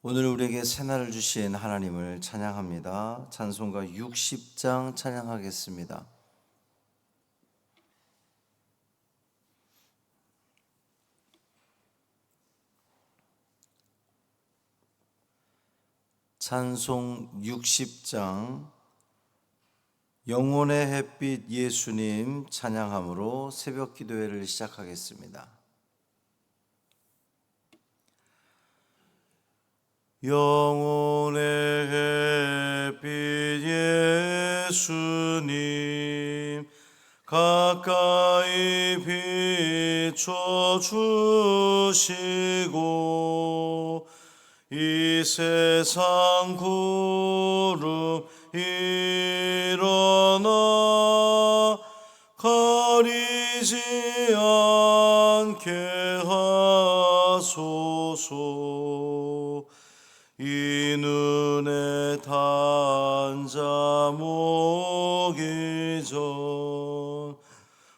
오늘 우리에게 새날을 주신 하나님을 찬양합니다. 찬송가 60장 찬양하겠습니다. 찬송 60장 영혼의 햇빛 예수님 찬양함으로 새벽 기도회를 시작하겠습니다. 영혼의 햇빛 예수님 가까이 비춰주시고 이 세상 구름 일어나 가리지 않게 하소서. 이 눈에 단자 모기 전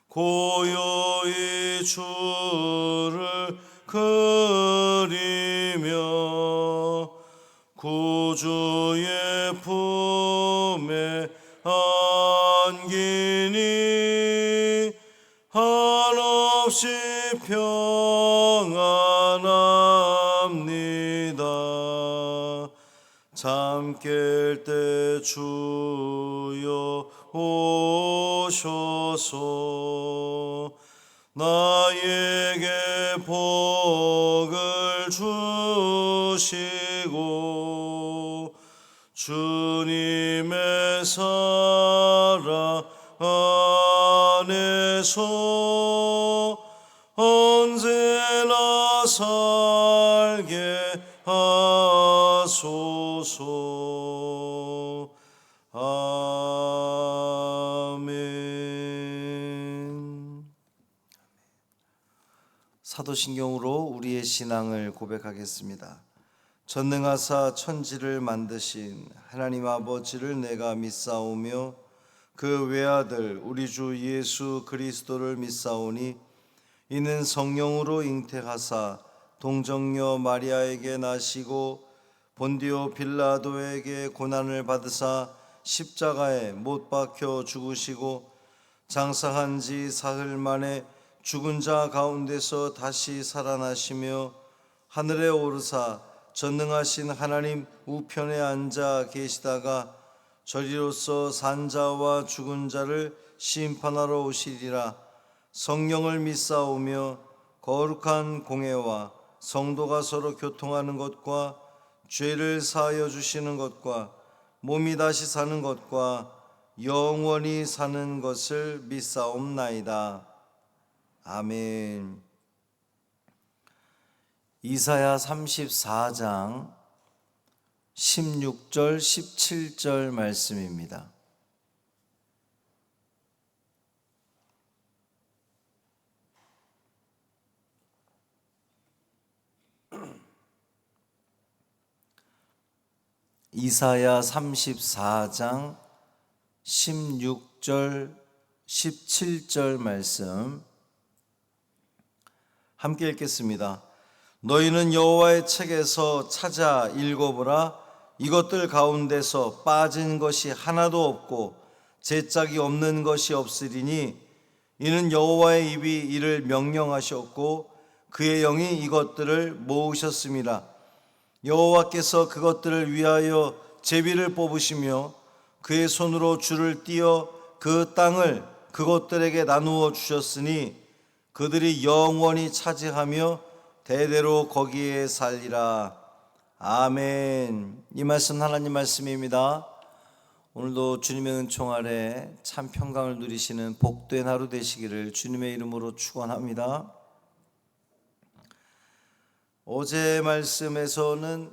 고요히 주를 그리며 구주의 품에 안기니 한없이 평안합니다. 잠 깰 때 주여 오셔서 나에게 복을 주시고 주님의 사랑 안에서 언제나 살게 하소서. 아멘. 사도신경으로 우리의 신앙을 고백하겠습니다. 전능하사 천지를 만드신 하나님 아버지를 내가 믿사오며 그 외아들 우리 주 예수 그리스도를 믿사오니 이는 성령으로 잉태하사 동정녀 마리아에게 나시고 본디오 빌라도에게 고난을 받으사 십자가에 못 박혀 죽으시고 장사한 지 사흘 만에 죽은 자 가운데서 다시 살아나시며 하늘에 오르사 전능하신 하나님 우편에 앉아 계시다가 저리로서 산 자와 죽은 자를 심판하러 오시리라. 성령을 믿사오며 거룩한 공회와 성도가 서로 교통하는 것과 죄를 사하여 주시는 것과 몸이 다시 사는 것과 영원히 사는 것을 믿사옵나이다. 아멘. 이사야 34장 16절 17절 말씀입니다. 이사야 34장 16절 17절 말씀 함께 읽겠습니다. 너희는 여호와의 책에서 찾아 읽어보라. 이것들 가운데서 빠진 것이 하나도 없고 제짝이 없는 것이 없으리니 이는 여호와의 입이 이를 명령하셨고 그의 영이 이것들을 모으셨습니다. 여호와께서 그것들을 위하여 제비를 뽑으시며 그의 손으로 줄을 띄어 그 땅을 그것들에게 나누어 주셨으니 그들이 영원히 차지하며 대대로 거기에 살리라. 아멘. 이 말씀 하나님 말씀입니다. 오늘도 주님의 은총 아래 참 평강을 누리시는 복된 하루 되시기를 주님의 이름으로 축원합니다. 어제 말씀에서는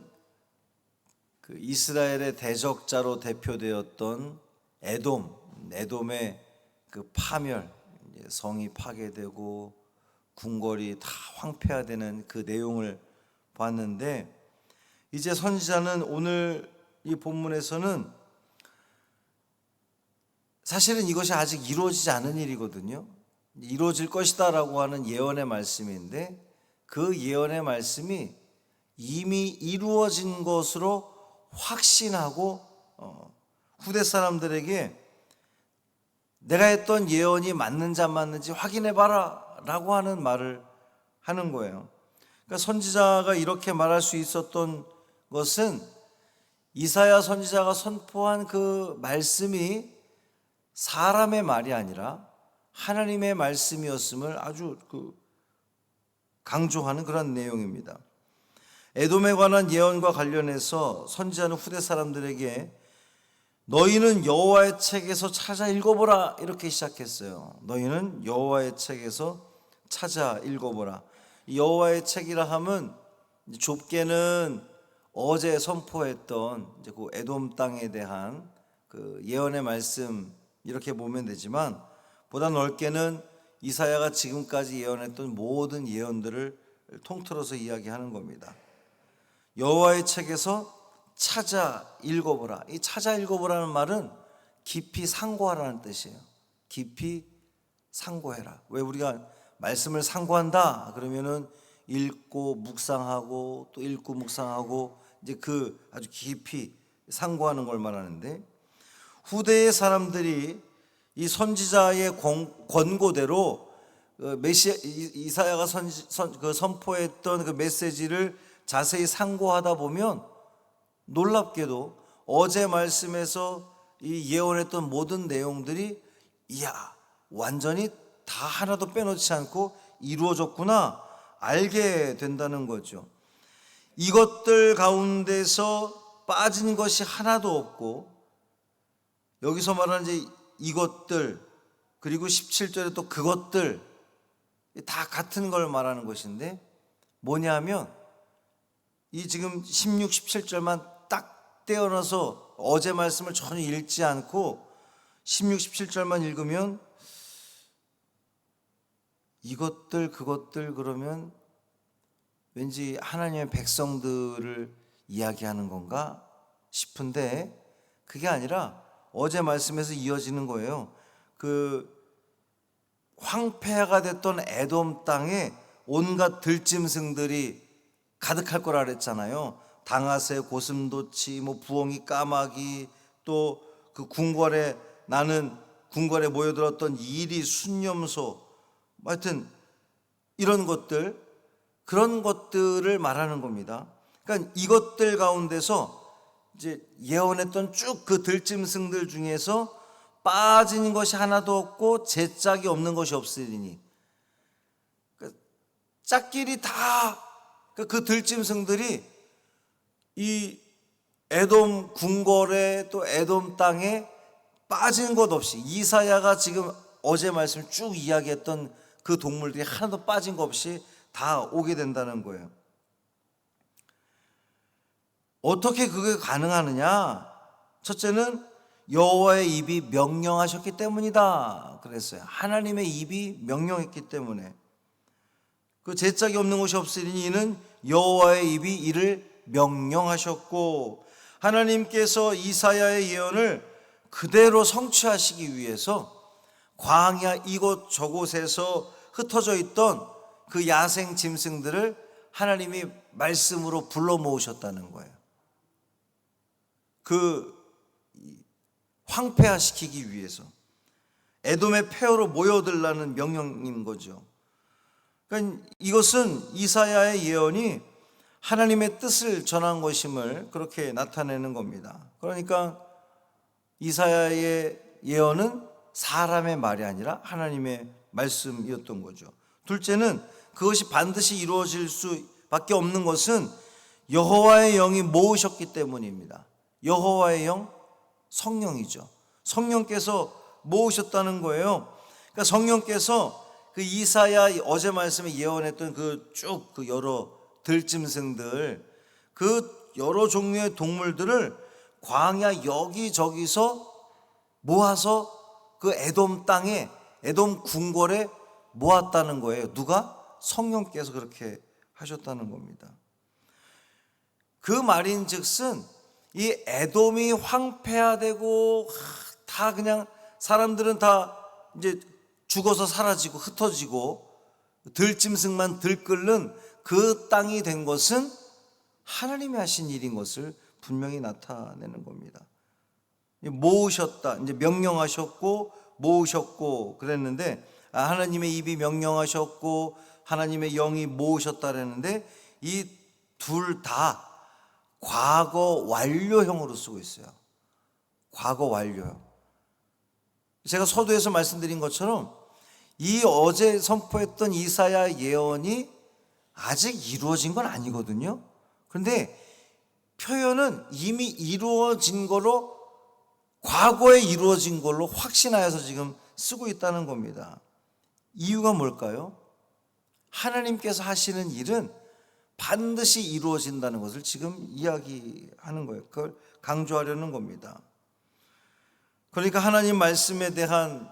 그 이스라엘의 대적자로 대표되었던 에돔의 그 파멸, 성이 파괴되고 궁궐이 다 황폐화되는 그 내용을 봤는데, 이제 선지자는 오늘 이 본문에서는 사실은 이것이 아직 이루어지지 않은 일이거든요. 이루어질 것이다 라고 하는 예언의 말씀인데 그 예언의 말씀이 이미 이루어진 것으로 확신하고 후대 사람들에게 내가 했던 예언이 맞는지 안 맞는지 확인해봐라 라고 하는 말을 하는 거예요. 그러니까 선지자가 이렇게 말할 수 있었던 것은 이사야 선지자가 선포한 그 말씀이 사람의 말이 아니라 하나님의 말씀이었음을 아주 강조하는 그런 내용입니다. 에돔에 관한 예언과 관련해서 선지자는 후대 사람들에게 너희는 여호와의 책에서 찾아 읽어보라 이렇게 시작했어요. 너희는 여호와의 책에서 찾아 읽어보라. 여호와의 책이라 함은 좁게는 어제 선포했던 이제 그 에돔 땅에 대한 그 예언의 말씀 이렇게 보면 되지만, 보다 넓게는 이사야가 지금까지 예언했던 모든 예언들을 통틀어서 이야기하는 겁니다. 여호와의 책에서 찾아 읽어보라. 이 찾아 읽어보라는 말은 깊이 상고하라는 뜻이에요. 깊이 상고해라. 왜 우리가 말씀을 상고한다 그러면은 읽고 묵상하고 또 읽고 묵상하고 이제 그 아주 깊이 상고하는 걸 말하는데, 후대의 사람들이 이 선지자의 권고대로 이사야가 선포했던 그 메시지를 자세히 상고하다 보면 놀랍게도 어제 말씀에서 이 예언했던 모든 내용들이 이야 완전히 다 하나도 빼놓지 않고 이루어졌구나 알게 된다는 거죠. 이것들 가운데서 빠진 것이 하나도 없고, 여기서 말하는 이제 이것들 그리고 17절에 또 그것들 다 같은 걸 말하는 것인데 뭐냐면 이 지금 16, 17절만 딱 떼어놔서 어제 말씀을 전혀 읽지 않고 16, 17절만 읽으면 이것들 그것들 그러면 왠지 하나님의 백성들을 이야기하는 건가 싶은데 그게 아니라 어제 말씀에서 이어지는 거예요. 그 황폐가 됐던 에돔 땅에 온갖 들짐승들이 가득할 거라 그랬잖아요. 당아새, 고슴도치, 부엉이, 까마귀, 또 그 궁궐에 모여들었던 이리, 순념소, 하여튼 이런 것들, 그런 것들을 말하는 겁니다. 그러니까 이것들 가운데서 이제 예언했던 쭉 그 들짐승들 중에서 빠진 것이 하나도 없고 제짝이 없는 것이 없으리니, 그러니까 짝끼리 다 그 들짐승들이 이 에돔 궁궐에 또 에돔 땅에 빠진 것 없이, 이사야가 지금 어제 말씀 쭉 이야기했던 그 동물들이 하나도 빠진 것 없이 다 오게 된다는 거예요. 어떻게 그게 가능하느냐? 첫째는 여호와의 입이 명령하셨기 때문이다 그랬어요. 하나님의 입이 명령했기 때문에. 그 제짝이 없는 것이 없으리니 이는 여호와의 입이 이를 명령하셨고, 하나님께서 이사야의 예언을 그대로 성취하시기 위해서 광야 이곳 저곳에서 흩어져 있던 그 야생 짐승들을 하나님이 말씀으로 불러 모으셨다는 거예요. 그 황폐화시키기 위해서 에돔의 폐허로 모여들라는 명령인 거죠. 그러니까 이것은 이사야의 예언이 하나님의 뜻을 전한 것임을 그렇게 나타내는 겁니다. 그러니까 이사야의 예언은 사람의 말이 아니라 하나님의 말씀이었던 거죠. 둘째는 그것이 반드시 이루어질 수밖에 없는 것은 여호와의 영이 모으셨기 때문입니다. 여호와의 영, 성령이죠. 성령께서 모으셨다는 거예요. 그러니까 성령께서 그 이사야 어제 말씀에 예언했던 그 쭉 그 여러 들짐승들, 그 여러 종류의 동물들을 광야 여기저기서 모아서 그 에돔 땅에, 에돔 궁궐에 모았다는 거예요. 누가? 성령께서 그렇게 하셨다는 겁니다. 그 말인즉슨 이 에돔이 황폐화되고 다 그냥 사람들은 다 이제 죽어서 사라지고 흩어지고 들짐승만 들끓는 그 땅이 된 것은 하나님이 하신 일인 것을 분명히 나타내는 겁니다. 모으셨다, 이제 명령하셨고 모으셨고 그랬는데, 하나님의 입이 명령하셨고 하나님의 영이 모으셨다 그랬는데, 이 둘 다 과거 완료형으로 쓰고 있어요. 과거 완료형. 제가 서두에서 말씀드린 것처럼 이 어제 선포했던 이사야 예언이 아직 이루어진 건 아니거든요. 그런데 표현은 이미 이루어진 거로, 과거에 이루어진 걸로 확신하여서 지금 쓰고 있다는 겁니다. 이유가 뭘까요? 하나님께서 하시는 일은 반드시 이루어진다는 것을 지금 이야기하는 거예요. 그걸 강조하려는 겁니다. 그러니까 하나님 말씀에 대한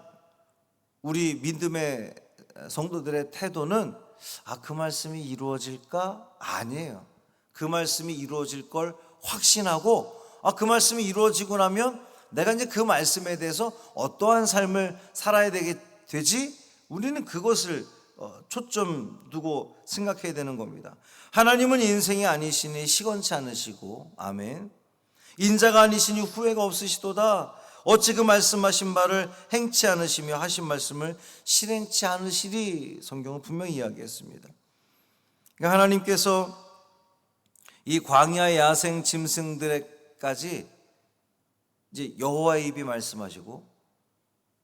우리 믿음의 성도들의 태도는 그 말씀이 이루어질까? 아니에요. 그 말씀이 이루어질 걸 확신하고, 그 말씀이 이루어지고 나면 내가 이제 그 말씀에 대해서 어떠한 삶을 살아야 되지? 우리는 그것을 초점 두고 생각해야 되는 겁니다. 하나님은 인생이 아니시니 시건치 않으시고, 아멘. 인자가 아니시니 후회가 없으시도다. 어찌 그 말씀하신 바를 행치 않으시며 하신 말씀을 실행치 않으시리. 성경은 분명히 이야기했습니다. 그러니까 하나님께서 이 광야의 야생 짐승들에까지 이제 여호와의 입이 말씀하시고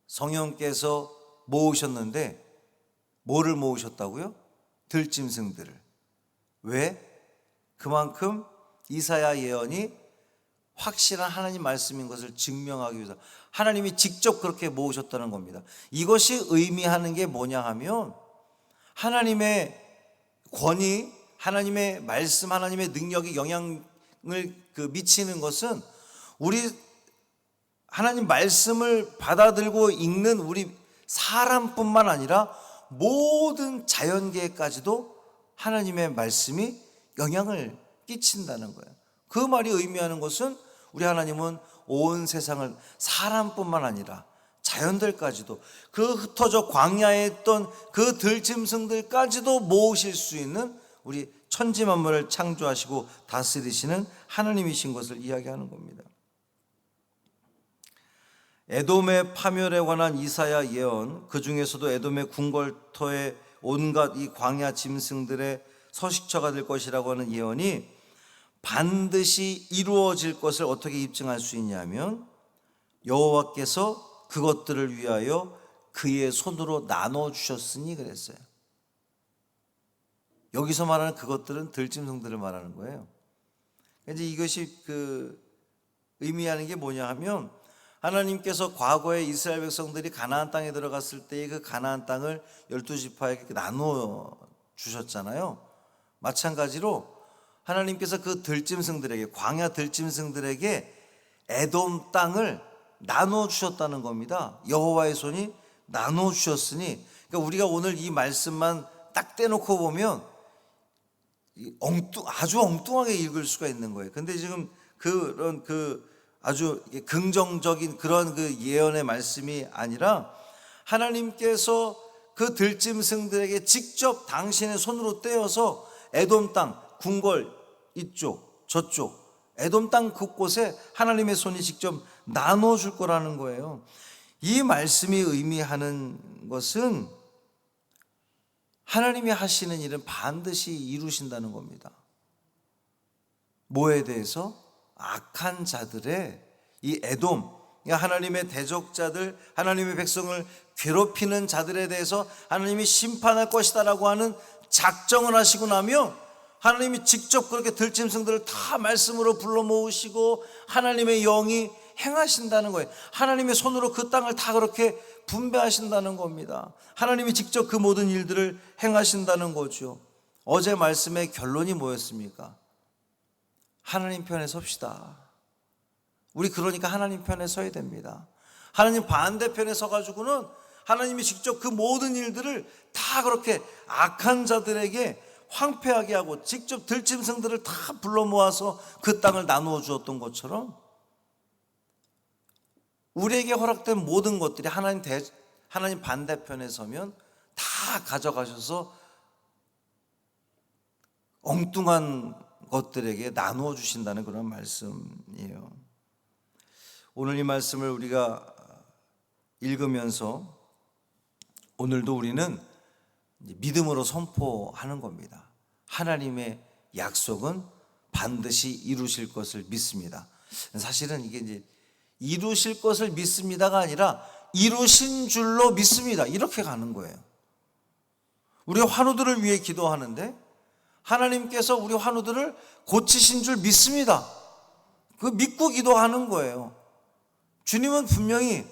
성령께서 모으셨는데, 뭐를 모으셨다고요? 들짐승들을. 왜? 그만큼 이사야 예언이 확실한 하나님 말씀인 것을 증명하기 위해서 하나님이 직접 그렇게 모으셨다는 겁니다. 이것이 의미하는 게 뭐냐 하면, 하나님의 권위, 하나님의 말씀, 하나님의 능력이 영향을 미치는 것은 우리 하나님 말씀을 받아들고 읽는 우리 사람뿐만 아니라 모든 자연계까지도 하나님의 말씀이 영향을 끼친다는 거예요. 그 말이 의미하는 것은 우리 하나님은 온 세상을, 사람뿐만 아니라 자연들까지도, 그 흩어져 광야에 있던 그 들짐승들까지도 모으실 수 있는 우리 천지만물을 창조하시고 다스리시는 하나님이신 것을 이야기하는 겁니다. 에돔의 파멸에 관한 이사야 예언, 그 중에서도 에돔의 궁궐터에 온갖 이 광야 짐승들의 서식처가 될 것이라고 하는 예언이 반드시 이루어질 것을 어떻게 입증할 수 있냐면, 여호와께서 그것들을 위하여 그의 손으로 나눠주셨으니 그랬어요. 여기서 말하는 그것들은 들짐승들을 말하는 거예요. 이제 이것이 의미하는 게 뭐냐 하면, 하나님께서 과거에 이스라엘 백성들이 가나안 땅에 들어갔을 때의 그 가나안 땅을 12지파에 나누어 주셨잖아요. 마찬가지로 하나님께서 그 들짐승들에게, 광야 들짐승들에게 에돔 땅을 나누어 주셨다는 겁니다. 여호와의 손이 나누어 주셨으니, 그러니까 우리가 오늘 이 말씀만 딱 떼놓고 보면 아주 엉뚱하게 읽을 수가 있는 거예요. 근데 지금 그런 아주 긍정적인 그런 예언의 말씀이 아니라, 하나님께서 그 들짐승들에게 직접 당신의 손으로 떼어서 에돔 땅, 궁궐 이쪽 저쪽 에돔 땅 곳곳에 하나님의 손이 직접 나눠줄 거라는 거예요. 이 말씀이 의미하는 것은 하나님이 하시는 일은 반드시 이루신다는 겁니다. 뭐에 대해서? 악한 자들의, 이 에돔, 하나님의 대적자들, 하나님의 백성을 괴롭히는 자들에 대해서 하나님이 심판할 것이다라고 하는 작정을 하시고 나면, 하나님이 직접 그렇게 들짐승들을 다 말씀으로 불러 모으시고 하나님의 영이 행하신다는 거예요. 하나님의 손으로 그 땅을 다 그렇게 분배하신다는 겁니다. 하나님이 직접 그 모든 일들을 행하신다는 거죠. 어제 말씀의 결론이 뭐였습니까? 하나님 편에 섭시다. 우리 그러니까 하나님 편에 서야 됩니다. 하나님 반대편에 서가지고는 하나님이 직접 그 모든 일들을 다 그렇게 악한 자들에게 황폐하게 하고 직접 들짐승들을 다 불러 모아서 그 땅을 나누어 주었던 것처럼, 우리에게 허락된 모든 것들이 하나님 반대편에 서면 다 가져가셔서 엉뚱한 것들에게 나누어 주신다는 그런 말씀이에요. 오늘 이 말씀을 우리가 읽으면서 오늘도 우리는 믿음으로 선포하는 겁니다. 하나님의 약속은 반드시 이루실 것을 믿습니다. 사실은 이게 이제 이루실 것을 믿습니다가 아니라 이루신 줄로 믿습니다. 이렇게 가는 거예요. 우리 환우들을 위해 기도하는데 하나님께서 우리 환우들을 고치신 줄 믿습니다. 그 믿고 기도하는 거예요. 주님은 분명히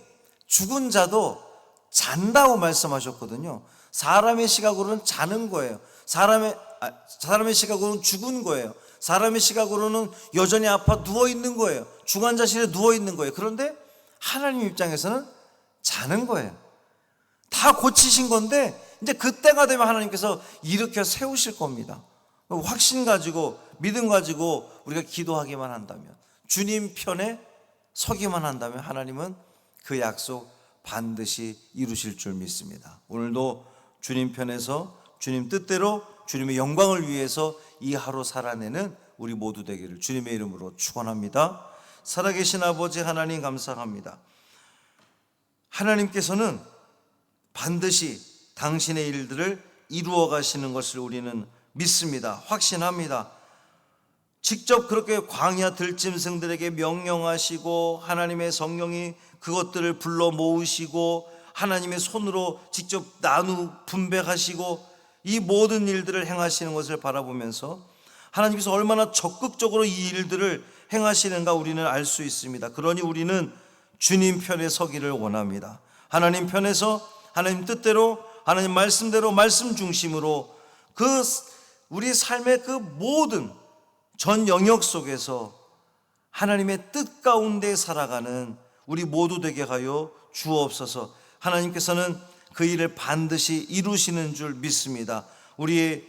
죽은 자도 잔다고 말씀하셨거든요. 사람의 시각으로는 자는 거예요. 사람의 시각으로는 죽은 거예요. 사람의 시각으로는 여전히 아파 누워 있는 거예요. 중환자실에 누워 있는 거예요. 그런데 하나님 입장에서는 자는 거예요. 다 고치신 건데 이제 그때가 되면 하나님께서 일으켜 세우실 겁니다. 확신 가지고 믿음 가지고 우리가 기도하기만 한다면, 주님 편에 서기만 한다면 하나님은 그 약속 반드시 이루실 줄 믿습니다. 오늘도 주님 편에서 주님 뜻대로 주님의 영광을 위해서 이 하루 살아내는 우리 모두 되기를 주님의 이름으로 축원합니다. 살아계신 아버지 하나님 감사합니다. 하나님께서는 반드시 당신의 일들을 이루어 가시는 것을 우리는 믿습니다. 확신합니다. 직접 그렇게 광야 들짐승들에게 명령하시고 하나님의 성령이 그것들을 불러 모으시고 하나님의 손으로 직접 나누 분배하시고 이 모든 일들을 행하시는 것을 바라보면서 하나님께서 얼마나 적극적으로 이 일들을 행하시는가 우리는 알 수 있습니다. 그러니 우리는 주님 편에 서기를 원합니다. 하나님 편에서 하나님 뜻대로 하나님 말씀대로 말씀 중심으로 그 우리 삶의 그 모든 전 영역 속에서 하나님의 뜻 가운데 살아가는 우리 모두 되게 하여 주옵소서. 하나님께서는 그 일을 반드시 이루시는 줄 믿습니다. 우리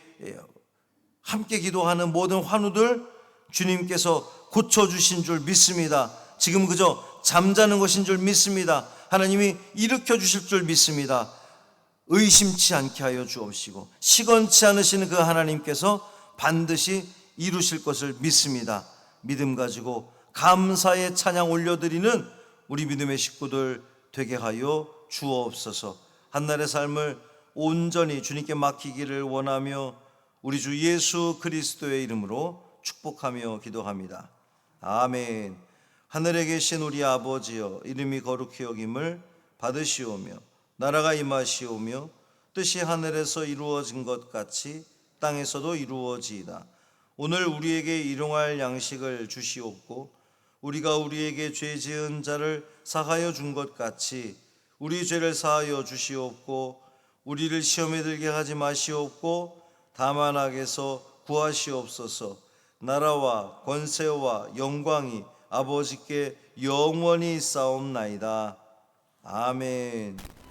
함께 기도하는 모든 환우들 주님께서 고쳐주신 줄 믿습니다. 지금 그저 잠자는 것인 줄 믿습니다. 하나님이 일으켜 주실 줄 믿습니다. 의심치 않게 하여 주옵시고 시건치 않으시는 그 하나님께서 반드시 이루실 것을 믿습니다. 믿음 가지고 감사의 찬양 올려드리는 우리 믿음의 식구들 되게 하여 주옵소서. 한날의 삶을 온전히 주님께 맡기기를 원하며 우리 주 예수 그리스도의 이름으로 축복하며 기도합니다. 아멘. 하늘에 계신 우리 아버지여, 이름이 거룩히 여김을 받으시오며 나라가 임하시오며 뜻이 하늘에서 이루어진 것 같이 땅에서도 이루어지이다. 오늘 우리에게 일용할 양식을 주시옵고 우리가 우리에게 죄 지은 자를 사하여 준 것 같이 우리 죄를 사하여 주시옵고 우리를 시험에 들게 하지 마시옵고 다만 악에서 구하시옵소서. 나라와 권세와 영광이 아버지께 영원히 있사옵나이다. 아멘.